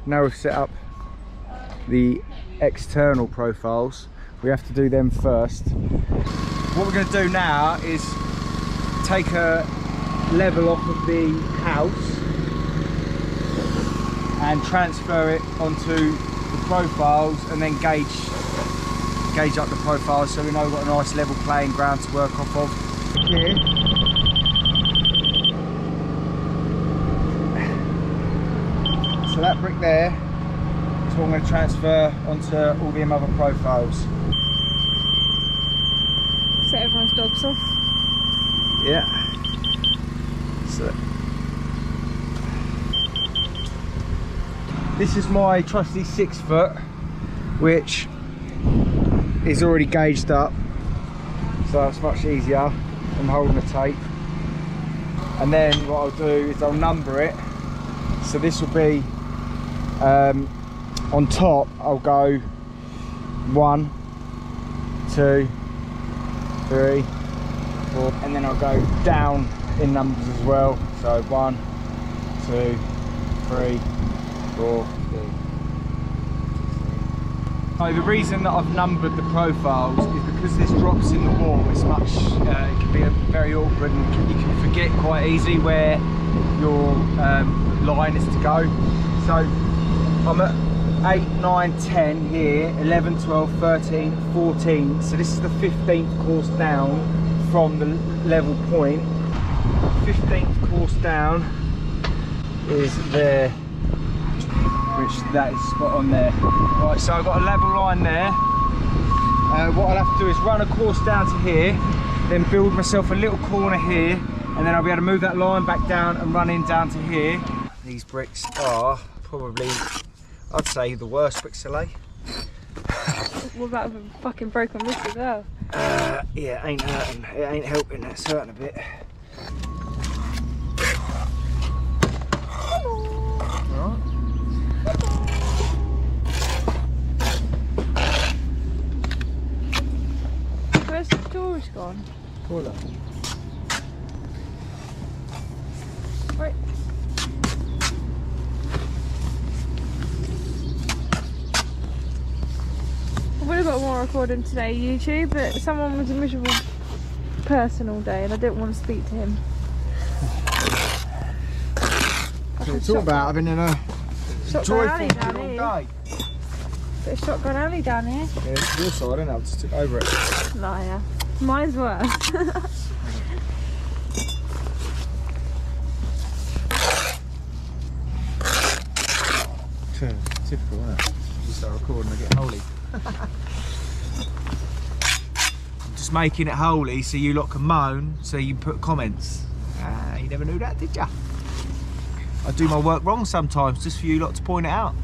now we've set up the external profiles, we have to do them first. What we're going to do now is take a level off of the house and transfer it onto the profiles, and then gauge up the profiles so we know we've got a nice level playing ground to work off of. Here. So that brick there is what I'm going to transfer onto all the other profiles. Set everyone's dogs off. Yeah. So this is my trusty 6 foot, which is already gauged up, so it's much easier than holding the tape. And then what I'll do is I'll number it. So this will be on top. I'll go 1, 2, 3, 4, and then I'll go down in numbers as well. So 1, 2, 3, 4. So the reason that I've numbered the profiles is because this drops in the wall. It's much, it can be very awkward, and you can forget quite easily where your line is to go. So I'm at 8, 9, 10 here, 11, 12, 13, 14. So this is the 15th course down from the level point. 15th course down is there, which that is spot on there. Right, so I've got a level line there. What I'll have to do is run a course down to here, then build myself a little corner here, and then I'll be able to move that line back down and run in down to here. These bricks are probably, I'd say, the worst bricks to lay. What about a fucking broken wrist as well? Yeah, it ain't hurting. It ain't helping, it's hurting a bit. Alright. Where's the storage gone? Hold up. Right. I would have got more recording today, YouTube, but someone was a miserable person all day and I didn't want to speak to him. It's all about having a joyful long day. Bit of shotgun alley down here. Yeah, it's your side, isn't it? I've just took over it. Liar. Mine's worse. Typical, isn't it? You start recording and I get holy. I'm just making it holy so you lot can moan, so you put comments. You never knew that, did ya? I do my work wrong sometimes just for you lot to point it out.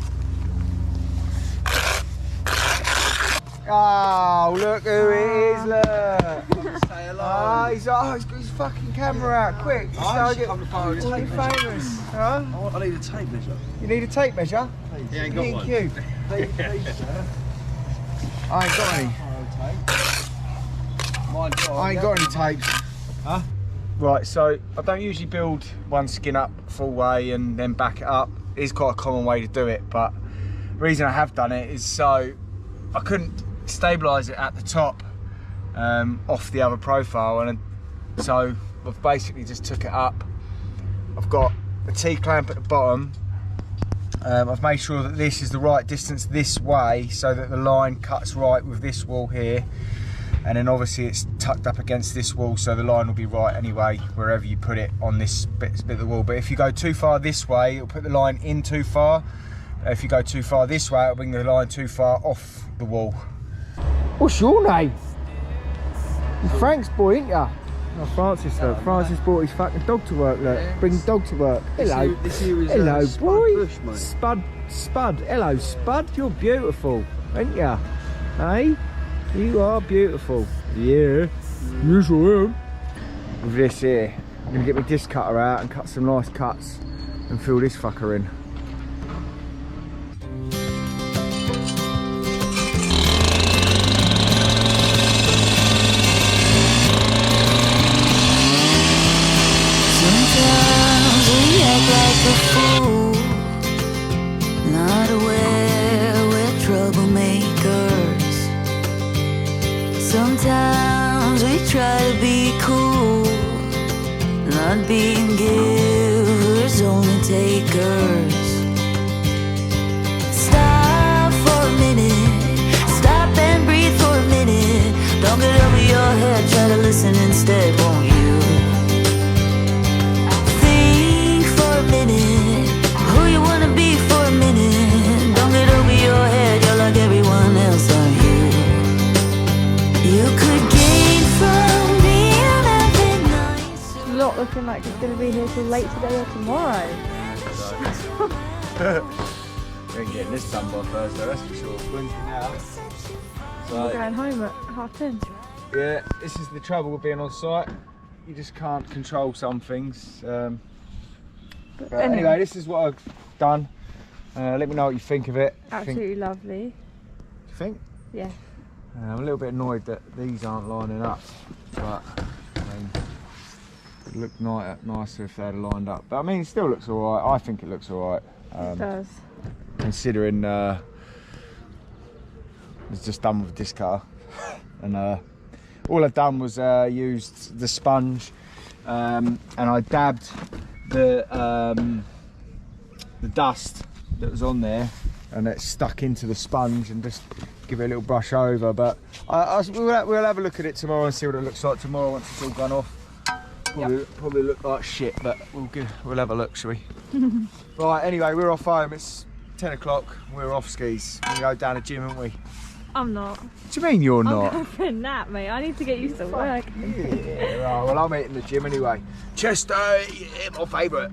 Oh, look who it is, look. Say hello. Oh, he's got his fucking camera out, quick. I should come to phone. All you famous. Huh? I need a tape measure. You need a tape measure? Yeah, I ain't got one. Please, sir. I ain't got any. I ain't got any tapes. Huh? Right, so I don't usually build one skin up full way and then back it up. It is quite a common way to do it, but the reason I have done it is so I couldn't stabilise it at the top off the other profile, and so I've basically just took it up. I've got a T-clamp at the bottom. I've made sure that this is the right distance this way so that the line cuts right with this wall here, and then obviously it's tucked up against this wall so the line will be right anyway wherever you put it on this bit of the wall. But if you go too far this way, it'll put the line in too far. If you go too far this way, it'll bring the line too far off the wall. What's your name? You're Frank's boy, ain't ya? Oh, Francis, look. Francis brought his fucking dog to work, look. Bring the dog to work. Hello. This here is hello, Spud boy. Bush, mate. Spud. Hello, Spud. You're beautiful, ain't ya? Hey? You are beautiful. Yeah. Yes, I am. With this here, I'm going to get my disc cutter out and cut some nice cuts and fill this fucker in. Sometimes we act like a fool. Nah. being givers, only takers. Stop for a minute, stop and breathe for a minute. Don't get over your head, try to listen instead, won't you? Think for a minute, who you wanna be for a minute. Don't get over your head, you're like everyone else, aren't you? You could gain from being every nice. It's not looking like it's going to be here till late today or tomorrow. We ain't getting this done by Thursday, that's for sure. Wednesday now. We're So, going home at 10:30. yeah, this is the trouble with being on site. You just can't control some things. But anyway, this is what I've done. Let me know what you think of it. Absolutely lovely. You think? Yeah. I'm a little bit annoyed that these aren't lining up, but I mean, it'd look nicer if they had lined up. But I mean, it still looks alright. I think it looks alright. It does. Considering it's just done with this car, and all I've done was used the sponge, and I dabbed the dust that was on there, and it stuck into the sponge, and just give it a little brush over. But we'll have a look at it tomorrow and see what it looks like tomorrow once it's all gone off. Probably look like shit, but we'll have a look, shall we? Right, anyway, we're off home. It's 10 o'clock. We're off skis. We go down the gym, aren't we? I'm not. What do you mean you're not? I'm going for a nap, mate. I need to get used to work. Yeah, right, well, I'm eating the gym anyway. Chest day, yeah, my favourite.